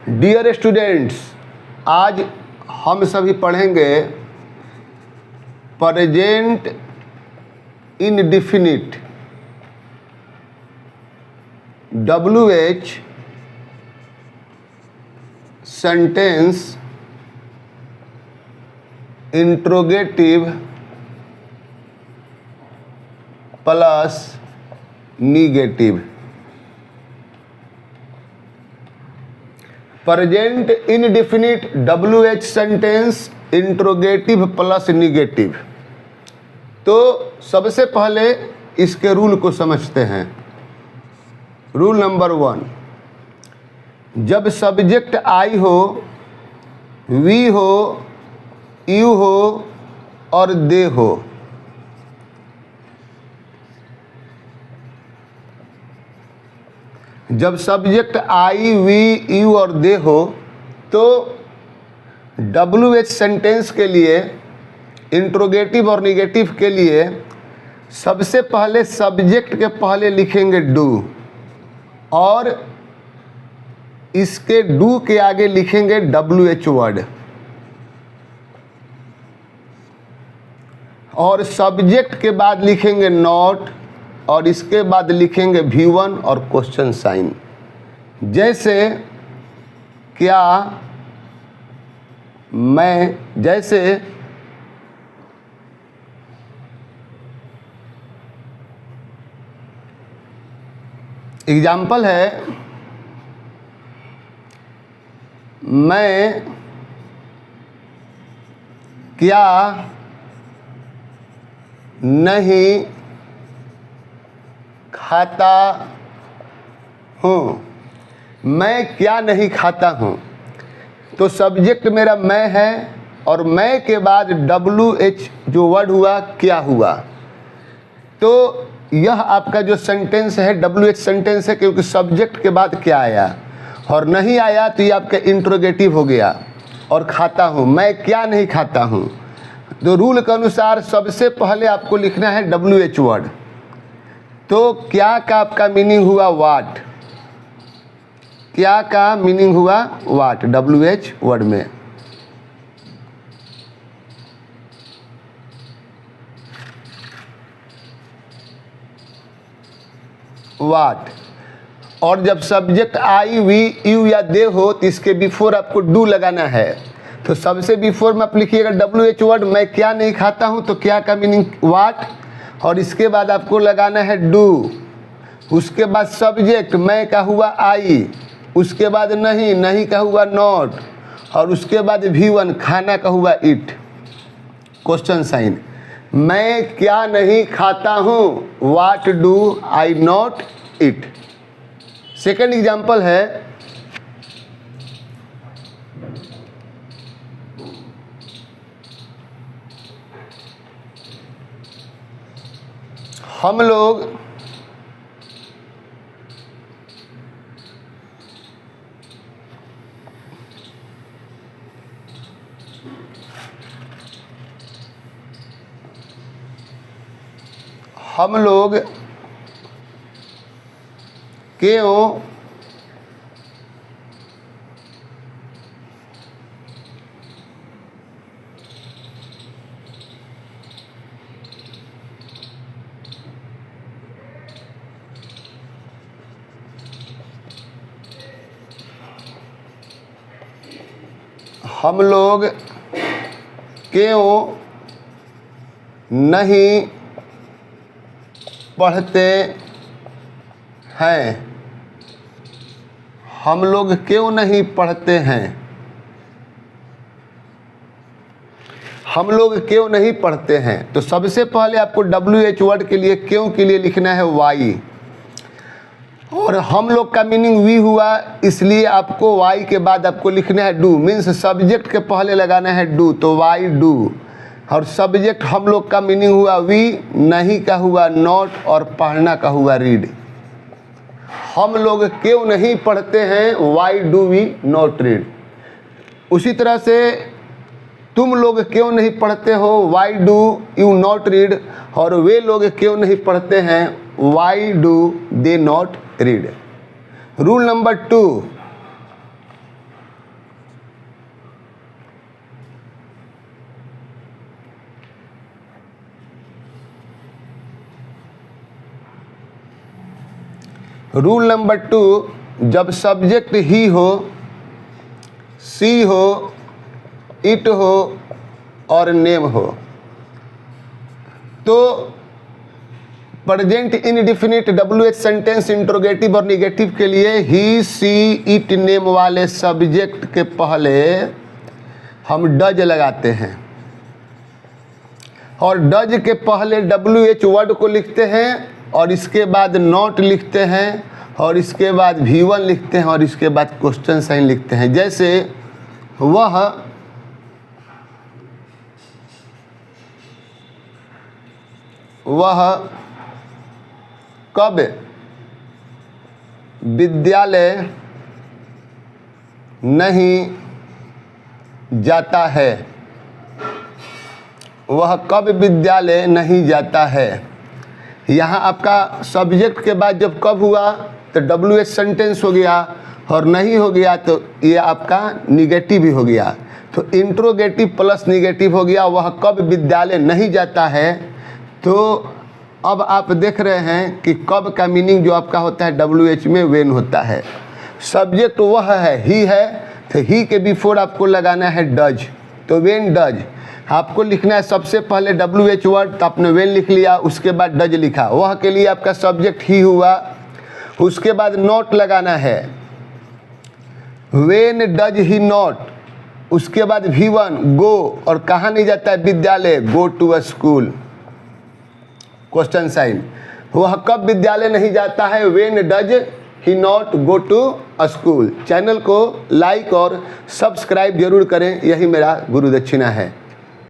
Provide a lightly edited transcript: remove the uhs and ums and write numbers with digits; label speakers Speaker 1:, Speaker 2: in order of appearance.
Speaker 1: Dear students, आज हम सभी पढ़ेंगे present indefinite WH sentence interrogative plus negative. Present indefinite WH sentence interrogative plus negative. तो सबसे पहले इसके रूल को समझते हैं। रूल नंबर 1, जब सब्जेक्ट आई हो, वी हो, यू हो और दे हो, जब सब्जेक्ट आई, वी, यू और दे हो, तो WH सेंटेंस के लिए, इंट्रोगेटिव और निगेटिव के लिए सबसे पहले सब्जेक्ट के पहले लिखेंगे डू और इसके डू के आगे लिखेंगे WH वर्ड और सब्जेक्ट के बाद लिखेंगे नॉट और इसके बाद लिखेंगे V1 और क्वेश्चन साइन। जैसे क्या, मैं, जैसे एग्जाम्पल है, मैं क्या नहीं खाता हूँ। मैं क्या नहीं खाता हूँ, तो सब्जेक्ट मेरा मैं है और मैं के बाद WH जो वर्ड हुआ, क्या हुआ। तो यह आपका जो सेंटेंस है WH सेंटेंस है, क्योंकि सब्जेक्ट के बाद क्या आया और नहीं आया तो ये आपका इंट्रोगेटिव हो गया। और खाता हूँ, मैं क्या नहीं खाता हूँ, तो रूल के अनुसार सबसे पहले आपको लिखना है WH वर्ड। तो क्या का आपका मीनिंग हुआ वाट, क्या का मीनिंग हुआ वाट WH वर्ड में। वाट। और जब सब्जेक्ट आई, वी, यू या दे हो तो इसके बिफोर आपको डू लगाना है। तो सबसे बिफोर में आप लिखिएगा WH वर्ड, मैं क्या नहीं खाता हूँ, तो क्या का मीनिंग वाट और इसके बाद आपको लगाना है डू। उसके बाद सब्जेक्ट मैं का हुआ आई, उसके बाद नहीं, नहीं का हुआ नॉट और उसके बाद V1 खाना का हुआ इट, क्वेश्चन साइन। मैं क्या नहीं खाता हूँ, what do I not it. Second example है, हम लोग क्यों हम लोग क्यों नहीं पढ़ते हैं, हम लोग क्यों नहीं पढ़ते हैं, हम लोग क्यों नहीं पढ़ते हैं। तो सबसे पहले आपको WH वर्ड के लिए, क्यों के लिए लिखना है वाई और हम लोग का मीनिंग वी हुआ, इसलिए आपको वाई के बाद आपको लिखना है डू। मीन्स सब्जेक्ट के पहले लगाना है डू, तो वाई डू। और सब्जेक्ट हम लोग का मीनिंग हुआ वी, नहीं का हुआ नॉट और पढ़ना का हुआ रीड। हम लोग क्यों नहीं पढ़ते हैं, why do we not read. उसी तरह से तुम लोग क्यों नहीं पढ़ते हो, why do you not read. और वे लोग क्यों नहीं पढ़ते हैं, why do they not read. Rule number 2, rule number 2, जब सब्जेक्ट ही हो, सी हो, इट हो और नेम हो, तो present indefinite WH sentence interrogative और निगेटिव के लिए ही, सी, इट, नेम वाले सब्जेक्ट के पहले हम डज लगाते हैं और डज के पहले WH वर्ड को लिखते हैं और इसके बाद नॉट लिखते हैं और इसके बाद V1 लिखते हैं और इसके बाद क्वेश्चन साइन लिखते हैं। जैसे वह कब विद्यालय नहीं जाता है, वह कब विद्यालय नहीं जाता है। यहाँ आपका सब्जेक्ट के बाद जब कब हुआ तो WH सेंटेंस हो गया और नहीं हो गया तो ये आपका निगेटिव ही हो गया। तो इंट्रोगेटिव प्लस निगेटिव हो गया, वह कब विद्यालय नहीं जाता है। तो अब आप देख रहे हैं कि कब का मीनिंग जो आपका होता है WH में वेन होता है। सब्जेक्ट वह है, ही है, तो ही के बिफोर आपको लगाना है डज, तो वेन डज। आपको लिखना है सबसे पहले WH वर्ड, तो आपने वेन लिख लिया, उसके बाद डज लिखा। वह के लिए आपका सब्जेक्ट ही हुआ, उसके बाद नॉट लगाना है, वेन डज ही नॉट, उसके बाद V1 गो, और कहाँ नहीं जाता है विद्यालय, go to a school, question sign. वह कब विद्यालय नहीं जाता है, when does he not go to a school. Channel को लाइक और सब्सक्राइब जरूर करें, यही मेरा गुरु दक्षिणा है।